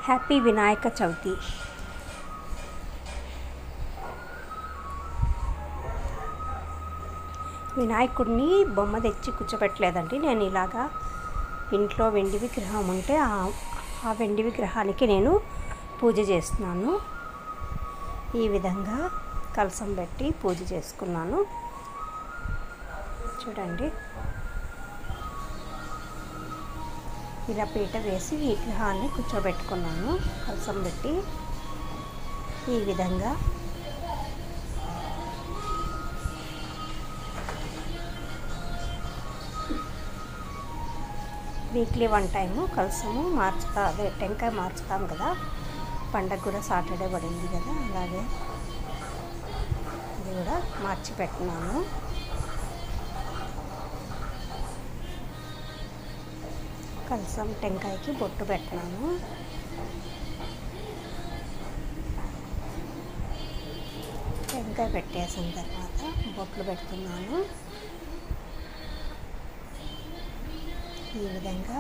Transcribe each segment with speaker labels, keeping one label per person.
Speaker 1: Happy Vinayaka Chavithi. వినాయకుడిని బొమ్మ తెచ్చి కూర్చోబెట్టలేదండి. నేను ఇలాగా ఇంట్లో వెండి విగ్రహం ఉంటే ఆ వెండి విగ్రహానికి నేను పూజ చేస్తున్నాను. ఈ విధంగా కలశం పెట్టి పూజ చేసుకున్నాను. చూడండి, ఇలా పీట వేసి విగ్రహాన్ని కూర్చోబెట్టుకున్నాను కలశం పెట్టి. ఈ విధంగా వీక్లీ 1 టైము కలశము అదే టెంకాయ మార్చుతాం కదా. పండగ కూడా సాటర్డే పడింది కదా, అలాగే ఇది కూడా మార్చి పెట్టినాను. కలశం టెంకాయకి బొట్టు పెట్టినాను. టెంకాయ పెట్టేసిన తర్వాత బొట్లు పెడుతున్నాను. ఈ విధంగా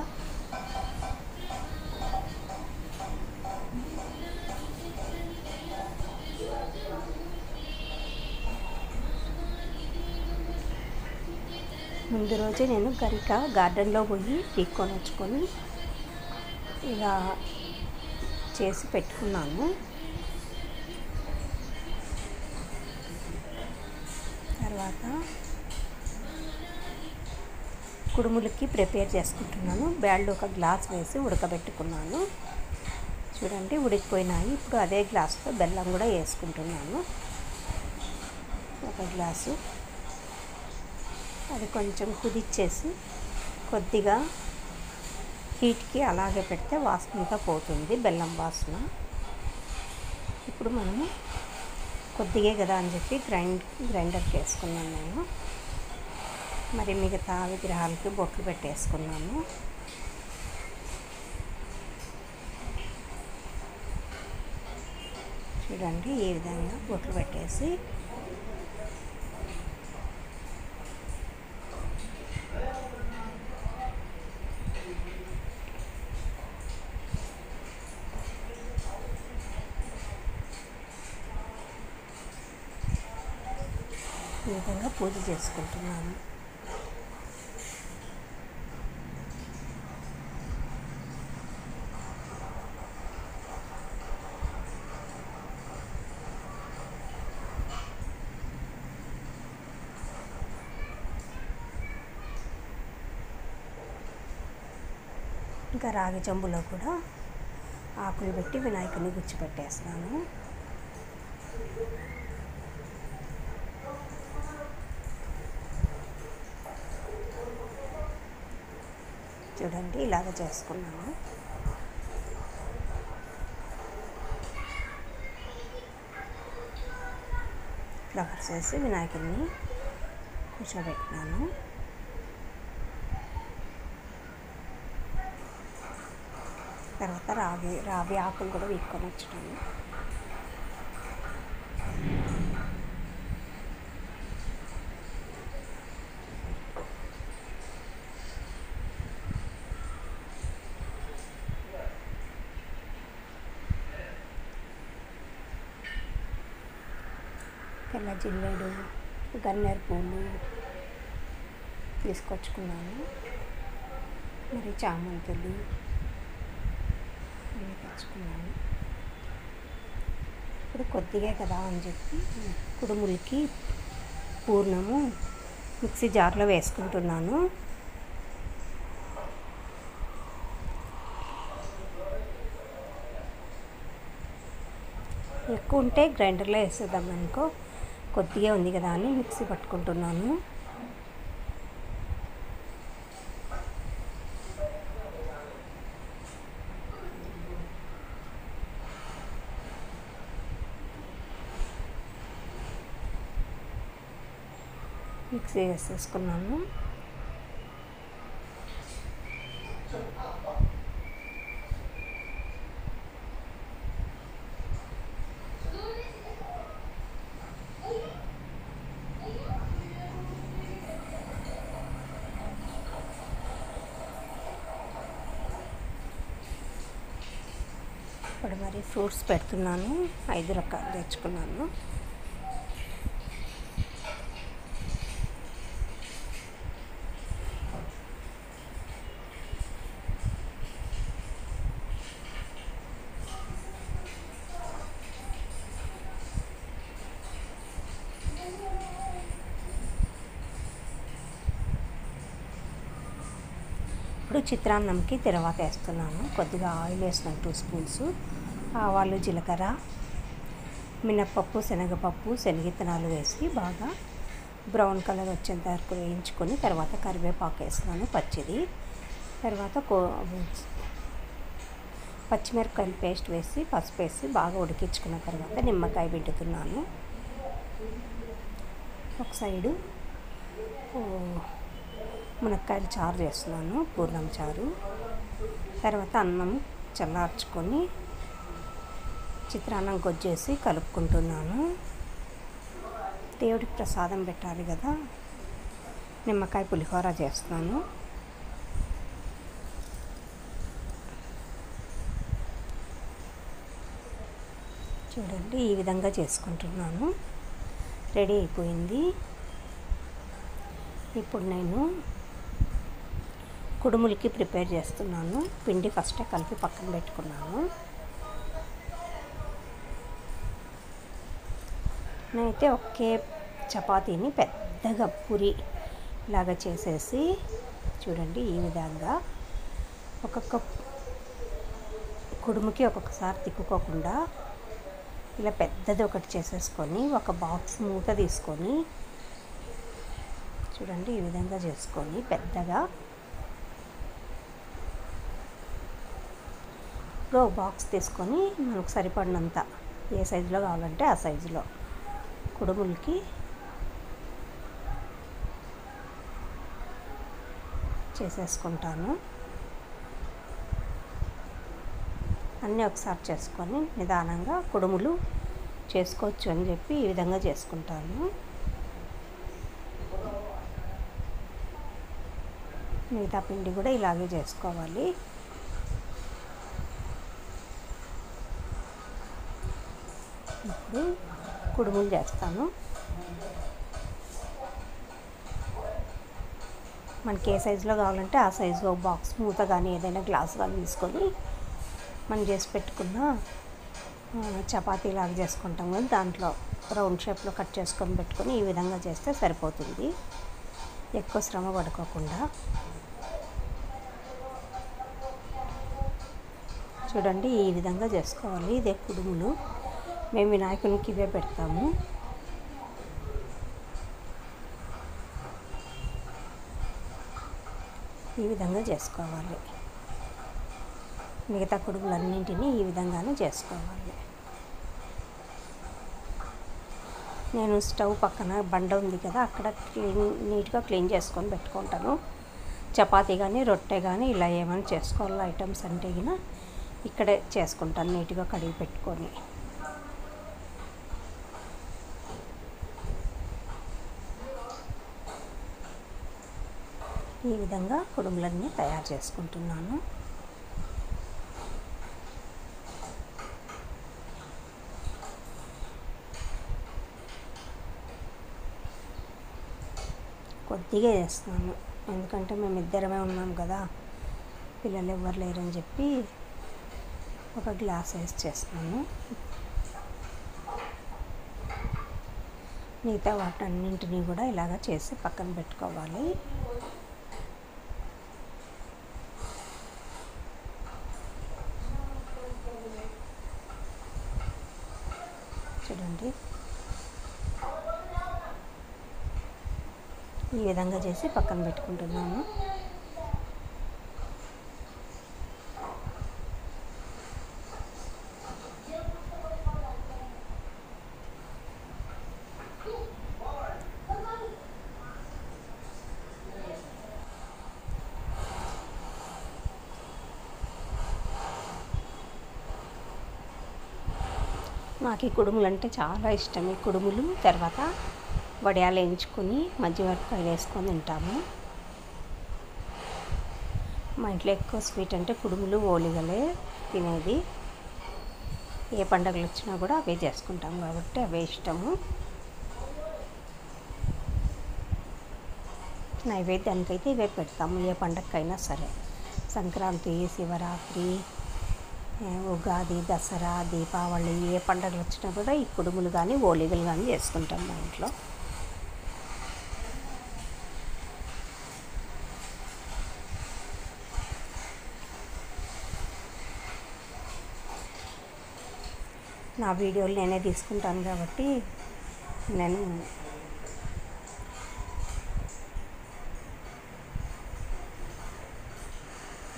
Speaker 1: ముందు రోజే నేను గరిక గార్డెన్లో పోయి పీక్కొని వచ్చుకొని ఇలా చేసి పెట్టుకున్నాను. తర్వాత కుడుములకి ప్రిపేర్ చేసుకుంటున్నాను. బ్యాడ్లో ఒక గ్లాస్ వేసి ఉడకబెట్టుకున్నాను. చూడండి, ఉడికిపోయినాయి. ఇప్పుడు అదే గ్లాస్తో బెల్లం కూడా వేసుకుంటున్నాను. ఒక గ్లాసు అది కొంచెం కుదిచ్చేసి కొద్దిగా హీట్కి అలాగే పెడితే వాసన అంతా పోతుంది, బెల్లం వాసన. ఇప్పుడు మనము కొద్దిగే కదా అని చెప్పి గ్రైండర్కి వేసుకున్నాను నేను. మరి మిగతా విగ్రహాలకి బొట్లు పెట్టేసుకున్నాను. చూడండి, ఈ విధంగా బొట్లు పెట్టేసి ఈ విధంగా పూజ చేసుకుంటున్నాను. ఇంకా రాగి చెంబులో కూడా ఆకులు పెట్టి వినాయకుడిని గుచ్చిపెట్టేస్తున్నాను. చూడండి, ఇలాగ చేసుకున్నాను. ఫ్లవర్స్ వేసి వినాయకుడిని కూర్చోబెట్టినాను. తర్వాత రావి ఆకులు కూడా వీక్కొని వచ్చాను. తెల్ల జిల్లేడు, గన్నేరు పూలు తీసుకొచ్చుకున్నాను. మరి చామంతులు అన్నీ తెచ్చుకున్నాను. ఇప్పుడు కొద్దిగా కదా అని చెప్పి కుడుములకి పూర్ణము మిక్సీ జార్లో వేసుకుంటున్నాను. ఎక్కువ ఉంటే గ్రైండర్లో వేసేద్దాం అనుకో, కొద్దిగా ఉంది కదా అని మిక్సీ పట్టుకుంటున్నాను. మిక్సీ వేసేసుకున్నాను. ఇప్పుడు మరి ఫ్రూట్స్ పెడుతున్నాను. 5 రకాలు తెచ్చుకున్నాను. ఇప్పుడు చిత్రాన్నంకి తిరవాత వేస్తున్నాను. కొద్దిగా ఆయిల్ వేస్తున్నాను, 2 స్పూన్స్. ఆవాలు, జీలకర్ర, మినప్పప్పు, శనగపప్పు, శనగిత్తనాలు వేసి బాగా బ్రౌన్ కలర్ వచ్చేంత వరకు వేయించుకొని తర్వాత కరివేపాకు వేస్తున్నాను పచ్చిది. తర్వాత పచ్చిమిరపకాయలు పేస్ట్ వేసి పసుపు వేసి బాగా ఉడికించుకున్న తర్వాత నిమ్మకాయ పిండుతున్నాను. ఒక సైడు మునక్కాయలు చారు చేస్తున్నాను, పూర్ణం చారు. తర్వాత అన్నం చల్లార్చుకొని చిత్రాన్నం గొజ్జేసి కలుపుకుంటున్నాను. దేవుడికి ప్రసాదం పెట్టాలి కదా, నిమ్మకాయ పులిహోర చేస్తున్నాను. చూడండి, ఈ విధంగా చేసుకుంటున్నాను. రెడీ అయిపోయింది. ఇప్పుడు నేను కుడుములకి ప్రిపేర్ చేస్తున్నాను. పిండి ఫస్టే కలిపి పక్కన పెట్టుకున్నాను. నేనైతే ఒకే చపాతీని పెద్దగా పూరి లాగా చేసేసి చూడండి, ఈ విధంగా ఒక్కొక్క కుడుముకి ఒక్కొక్కసారి తిక్కుకోకుండా ఇలా పెద్దది ఒకటి చేసేసుకొని ఒక బాక్స్ మూత తీసుకొని చూడండి, ఈ విధంగా చేసుకొని పెద్దగా ఇప్పుడు బాక్స్ తీసుకొని మనకు సరిపడినంత ఏ సైజులో కావాలంటే ఆ సైజులో కుడుములకి చేసేసుకుంటాను. అన్నీ ఒకసారి చేసుకొని నిదానంగా కుడుములు చేసుకోవచ్చు అని చెప్పి ఈ విధంగా చేసుకుంటాను. మిగతా పిండి కూడా ఇలాగే చేసుకోవాలి. ఇప్పుడు కుడుములు చేస్తాను. మనకి ఏ సైజులో కావాలంటే ఆ సైజులో బాక్స్ మూత కానీ ఏదైనా గ్లాస్ కానీ తీసుకొని మనం చేసి పెట్టుకున్న చపాతీ లాగా చేసుకుంటాం కదా, దాంట్లో రౌండ్ షేప్లో కట్ చేసుకొని పెట్టుకొని ఈ విధంగా చేస్తే సరిపోతుంది, ఎక్కువ శ్రమ పడుకోకుండా. చూడండి, ఈ విధంగా చేసుకోవాలి. ఇదే కుడుములు. మేము వినాయకునికి ఇవే పెడతాము. ఈ విధంగా చేసుకోవాలి. మిగతా కుడుములన్నింటినీ ఈ విధంగానే చేసుకోవాలి. నేను స్టవ్ పక్కన బండ ఉంది కదా, అక్కడ నీట్గా క్లీన్ చేసుకొని పెట్టుకుంటాను. చపాతీ కానీ రొట్టె కానీ ఇలా ఏమైనా చేసుకోవాలి ఐటమ్స్ అంటే గిన ఇక్కడే చేసుకుంటాను, నీట్గా కడిగి పెట్టుకొని. ఈ విధంగా కుడుములన్నీ తయారు చేసుకుంటున్నాను. కొద్దిగా చేస్తున్నాను, ఎందుకంటే మేము ఇద్దరమే ఉన్నాం కదా, పిల్లలు ఎవరు లేరని చెప్పి ఒక గ్లాస్ వేసి చేస్తున్నాను. మిగతా వాటన్నింటినీ కూడా ఇలాగ చేసి పక్కన పెట్టుకోవాలి. చూడండి, ఈ విధంగా చేసి పక్కన పెట్టుకుంటున్నాను. నాకు ఈ కుడుములు అంటే చాలా ఇష్టం. ఈ కుడుములు తర్వాత వడియాలు వేయించుకొని మజ్జిగమిరపకాయలు వేసుకొని తింటాము. మా ఇంట్లో ఎక్కువ స్వీట్ అంటే కుడుములు, ఓలిగలే తినేది. ఏ పండుగలు వచ్చినా కూడా అవే చేసుకుంటాం కాబట్టి అవే ఇష్టము. నైవేద్యానికైతే ఇవే పెడతాము ఏ పండగకైనా సరే. సంక్రాంతి, శివరాత్రి, ఉగాది, దసరా, దీపావళి ఏ పండుగలు వచ్చినా కూడా ఈ కుడుములు కానీ ఓలిగలు కానీ చేసుకుంటాం మా ఇంట్లో. నా వీడియోలు నేనే తీసుకుంటాను కాబట్టి నేను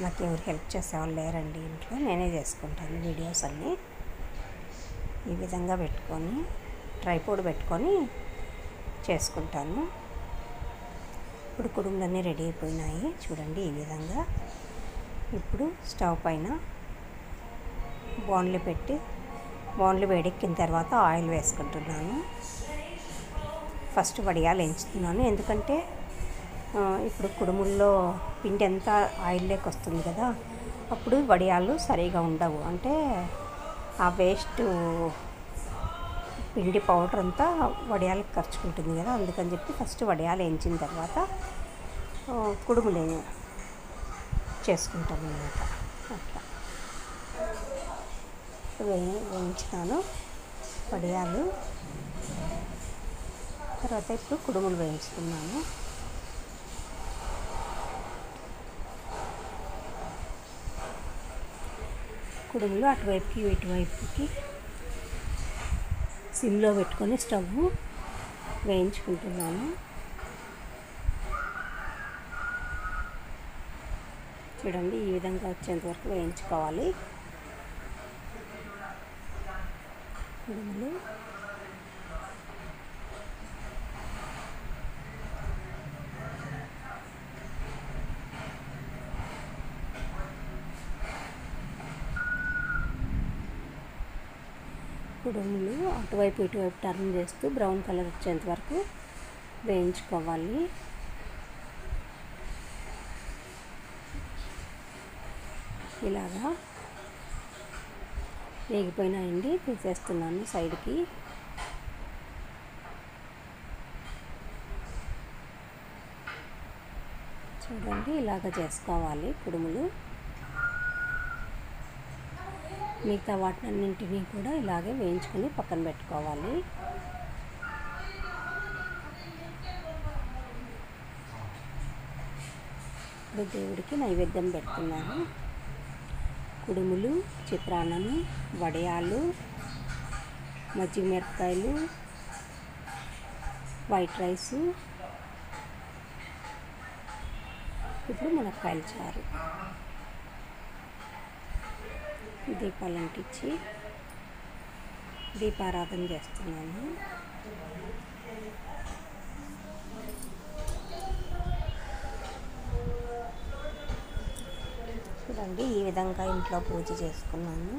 Speaker 1: నాకు ఎవరు హెల్ప్ చేసేవాళ్ళు లేరండి ఇంట్లో. నేనే చేసుకుంటాను వీడియోస్ అన్నీ. ఈ విధంగా పెట్టుకొని ట్రైపోడ్ పెట్టుకొని చేసుకుంటాను. ఇప్పుడు కుడుములన్నీ రెడీ అయిపోయినాయి చూడండి ఈ విధంగా. ఇప్పుడు స్టవ్ పైన బాండ్లు పెట్టి బాండ్లు వేడెక్కిన తర్వాత ఆయిల్ వేసుకుంటున్నాను. ఫస్ట్ వడియాలు ఎంచుతున్నాను, ఎందుకంటే ఇప్పుడు కుడుముల్లో పిండి అంతా ఆయిల్లోకి వస్తుంది కదా, అప్పుడు వడియాలు సరిగా ఉండవు. అంటే ఆ వేస్ట్ పిండి పౌడర్ అంతా వడియాలకు ఖర్చుకుంటుంది కదా, అందుకని చెప్పి ఫస్ట్ వడియాలు వేయించిన తర్వాత కుడుములు చేసుకుంటాను అన్నమాట. అట్లా వేయించినాను వడియాలు. తర్వాత ఇప్పుడు కుడుములు వేయించుకున్నాను. కుడుములు అటువైపుకి ఇటువైపుకి సిమ్లో పెట్టుకొని స్టవ్ వేయించుకుంటున్నాను. చూడండి ఈ విధంగా వచ్చేంత వరకు వేయించుకోవాలి కుడుములు. కుడుములు అటువైపు ఇటువైపు టర్న్ చేస్తూ బ్రౌన్ కలర్ వచ్చేంత వరకు వేయించుకోవాలి. ఇలాగా వేగిపోయినాయండి, తీసేస్తున్నాను సైడ్కి. చూడండి ఇలాగ చేసుకోవాలి కుడుములు. మిగతా వాటినన్నింటినీ కూడా ఇలాగే వేయించుకొని పక్కన పెట్టుకోవాలి. ఇప్పుడు దేవుడికి నైవేద్యం పెడుతున్నాను. కుడుములు, చిత్రాన్నము, వడియాలు, మజ్జిగ మిరపకాయలు, వైట్ రైసు, ఇప్పుడు మునక్కాయల చారు. దీపాలు అంటించి దీపారాధన చేస్తున్నాను. చూడండి ఈ విధంగా ఇంట్లో పూజ చేసుకున్నాను.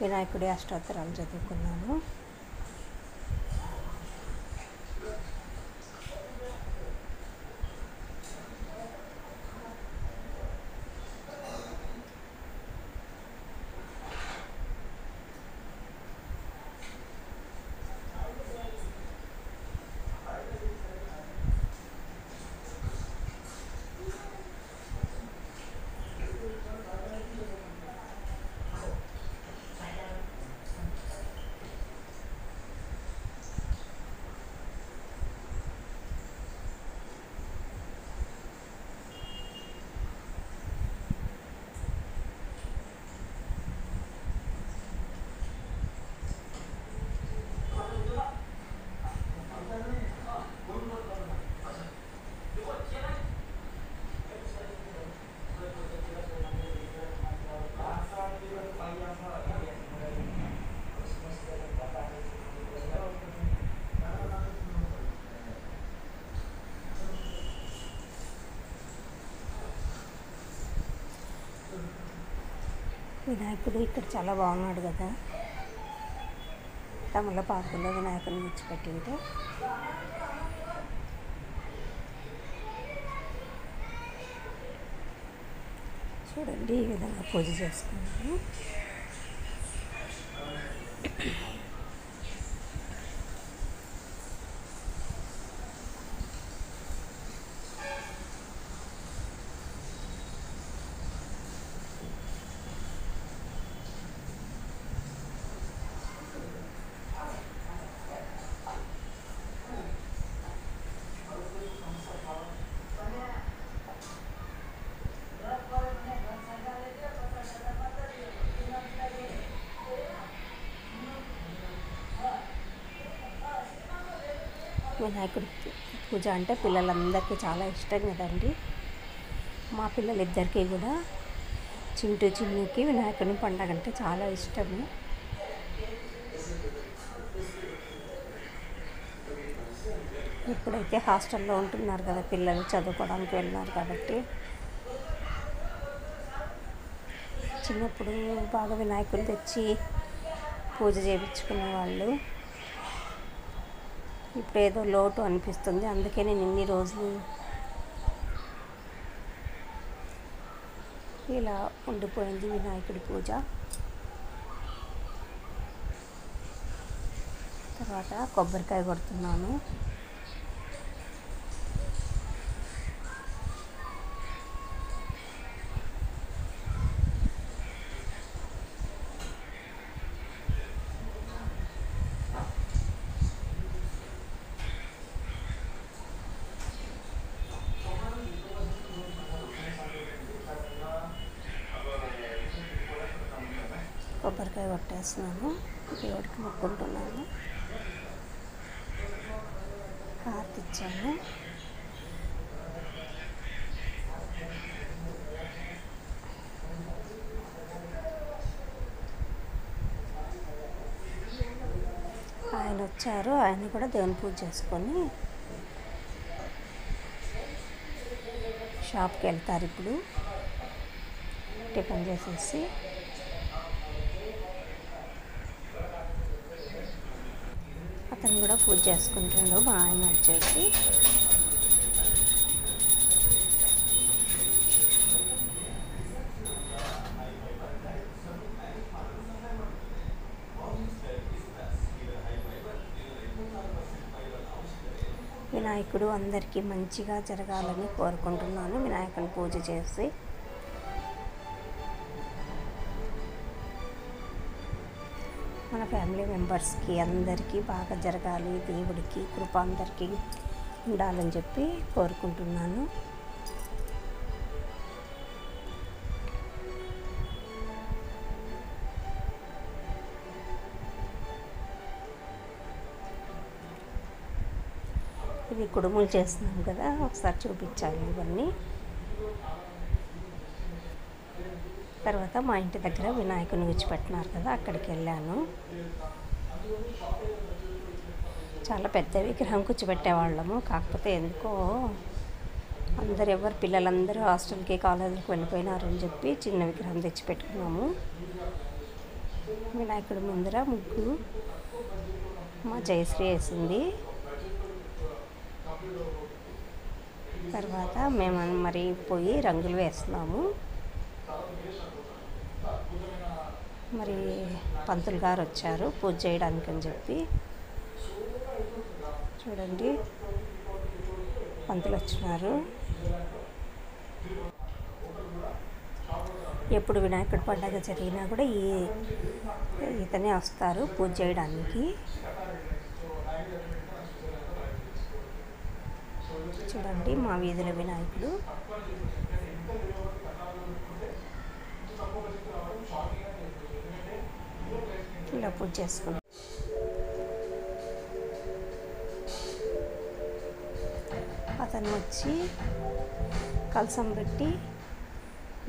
Speaker 1: వినాయకుడి అష్టోత్తరాలు చదువుకున్నాను. వినాయకుడు ఇక్కడ చాలా బాగున్నాడు కదా. తమలపాకులో వినాయకుడిని విడిచిపెట్టింటే చూడండి ఈ విధంగా పూజ చేసుకున్నాను. వినాయకుడి పూజ అంటే పిల్లలందరికీ చాలా ఇష్టం కదండి. మా పిల్లలిద్దరికీ కూడా చింటూ చిన్నుకి వినాయకుని పండగ అంటే చాలా ఇష్టము. ఇప్పుడైతే హాస్టల్లో ఉంటున్నారు కదా పిల్లలు, చదువుకోవడానికి వెళ్ళినారు కాబట్టి. చిన్నప్పుడు బాగా వినాయకులు తెచ్చి పూజ చేయించుకునేవాళ్ళు. ఇప్పుడు ఏదో లోటు అనిపిస్తుంది. అందుకే నేను ఇన్ని రోజులు ఇలా ఉండిపోయింది వినాయకుడి పూజ. తర్వాత కొబ్బరికాయ కొడుతున్నాను. కొబ్బరికాయ కొట్టేస్తున్నాను, దేవుడికి మొక్కుంటున్నాను, హారతి ఇచ్చాను. ఆయన వచ్చారు, ఆయన కూడా దేవుని పూజ చేసుకొని షాప్కి వెళ్తారు. ఇప్పుడు టిఫిన్ చేసేసి అతను కూడా పూజ చేసుకుంటుండు. మా ఆయన వచ్చేసి వినాయకుడు అందరికీ మంచిగా జరగాలని కోరుకుంటున్నాను. వినాయకుని పూజ చేసి మన ఫ్యామిలీ మెంబర్స్కి అందరికీ బాగా జరగాలి, దేవుడికి కృప అందరికీ ఉండాలని చెప్పి కోరుకుంటున్నాను. ఇవి కుడుములు చేస్తున్నాం కదా, ఒకసారి చూపించాలి ఇవన్నీ. తర్వాత మా ఇంటి దగ్గర వినాయకుని విడిచిపెట్టినారు కదా, అక్కడికి వెళ్ళాను. చాలా పెద్ద విగ్రహం కూర్చోబెట్టేవాళ్ళము. కాకపోతే ఎందుకో ఎవరు పిల్లలందరూ హాస్టల్కి కాలేజీకి వెళ్ళిపోయినారని చెప్పి చిన్న విగ్రహం తెచ్చిపెట్టుకున్నాము. వినాయకుడి ముందర ముగ్గు మా జయశ్రీ వేసింది. తర్వాత మేము మరి పోయి రంగులు వేస్తున్నాము. మరి పంతులు గారు వచ్చారు పూజ చేయడానికి అని చెప్పి. చూడండి, పంతులు వచ్చినారు. ఎప్పుడు వినాయకుడి పండుగ జరిగినా కూడా ఇతనే వస్తారు పూజ చేయడానికి. చూడండి, మా వీధిలో వినాయకుడు. ఇలా పూజ చేసుకుంటాం. అతను వచ్చి కలసం పెట్టి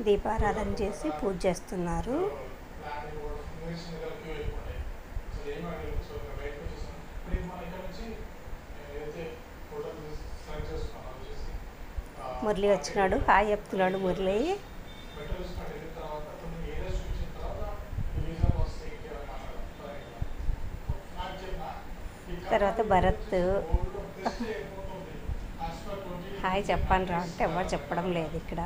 Speaker 1: దీపారాధన చేసి పూజ చేస్తున్నారు. మురళి వచ్చినాడు, హాయ్ చెప్తున్నాడు మురళి. తర్వాత భరత్ హాయ్ చెప్పండి రా అంటే ఎవరు చెప్పడం లేదు ఇక్కడ.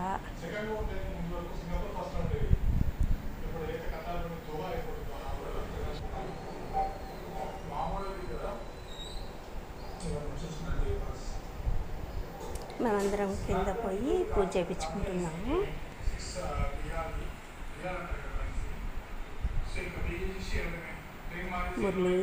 Speaker 1: మేమందరం కింద పోయి పూజ చేయించుకుంటున్నాము. మురళి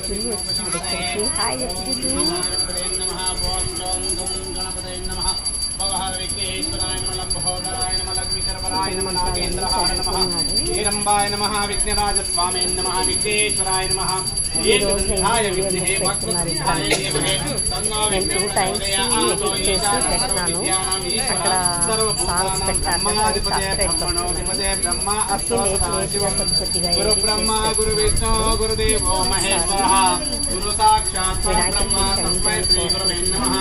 Speaker 1: జుల్లు వచ్చింది ఇక్కడికి. హాయ్ జుల్లు.
Speaker 2: హిరంబాయ నమః విఘ్నరాజస్వామే నమః విఘ్నేశ్వరాయ నమః ఏకదంతాయ విద్మహే వక్రతుండాయ ధీమహి తన్నో విఘ్నః ప్రచోదయాత్.
Speaker 1: పెట్టినాను అక్కడ సాంగ్స్ పెట్టాను.
Speaker 2: గురు బ్రహ్మ గురు విష్ణు గురుదేవో మహేశ్వరః గురు సాక్షాత్ బ్రహ్మ తస్మై శ్రీ గురవే నమః.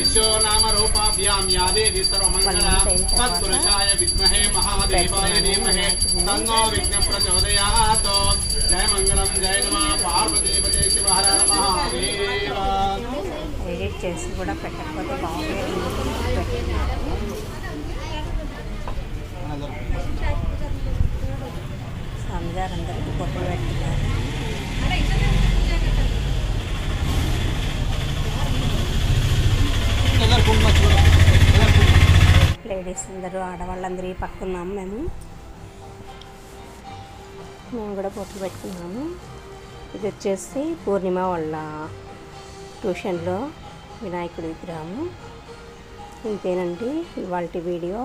Speaker 2: యశో నామ రూపాభ్యాం యా దేవి సర్వమంగళా తత్పురుషాయ విద్మహే మహాదేవాయ ధీమహి తన్నో విఘ్నః ప్రచోదయాత్. జయ మంగళం జయ నమః పార్వతీపతే శివ హర మహాదేవ.
Speaker 1: ఎడిట్ చేసి కూడా పెట్టకపోతే బాగుంది. పెట్టినాను. స్వామిగారు అందరికీ బొట్టలు పెట్టినారు. లేడీస్ అందరూ ఆడవాళ్ళందరూ పక్కన్నాము. మేము కూడా బొట్టలు పెట్టుకున్నాము. ఇది వచ్చేసి పూర్ణిమ వాళ్ళ ట్యూషన్లో వినాయకుడి విగ్రహము. ఇంతేనండి ఇవాళ వీడియో.